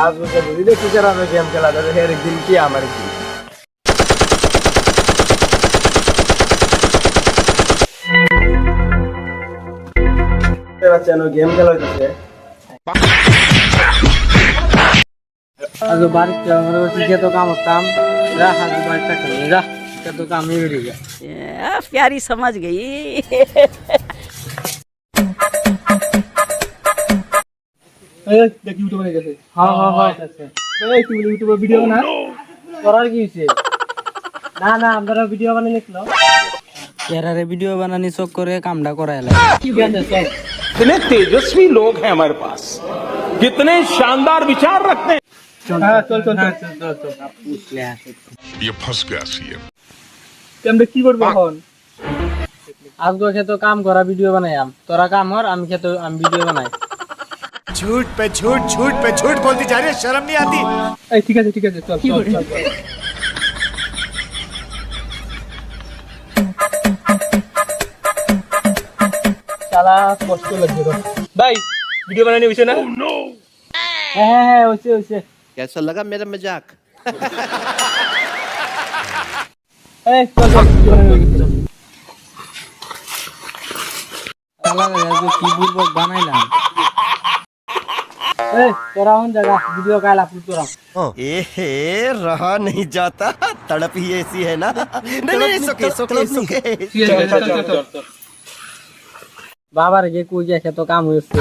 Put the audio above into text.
आज मुझे बुरी देखी जरा मैं गेम खेला था तो एक दिन किया हमारे की बच्चा नो गेम खेला होते आज बारिश हमारे बच्चे तो काम होता हम जा आज बारिश तक जा क्या तो काम ही बढ़ गया प्यारी समझ गई। देख यूट्यूब में कैसे हाँ तू यूट्यूब वीडियो बना করার কি হইছে না আমরা ভিডিও বানাই নিকলো यार वीडियो बनाने शौक करे कामडा करायला कितने तेजस्वी लोग हैं हमारे पास, कितने शानदार विचार रखते हैं। চল ये फंस गया सीएम। আমরা কি করব এখন আজকে খেতো কাম করা ভিডিও বানাইম তোরা কাম কর আমি খেতো আমি ভিডিও বানাই झूठ पे झूठ बोलती जा रही है, शर्म नहीं आती। এই ঠিক আছে চল শালা কষ্ট লাগছে তো ভাই ভিডিও বানানি হইছে না হ্যাঁ হইছে कैसा लगा मेरा मजाक? এই চল ভিডিও বানানি চল শালা কি বলবো বানাইলাম এই তোরা হন জায়গা ভিডিও কাল আপলোড করা ए रहा नहीं जाता, तड़प ही ऐसी है ना। नहीं सुके বাবার গে কই গেছে তো কাম হইছে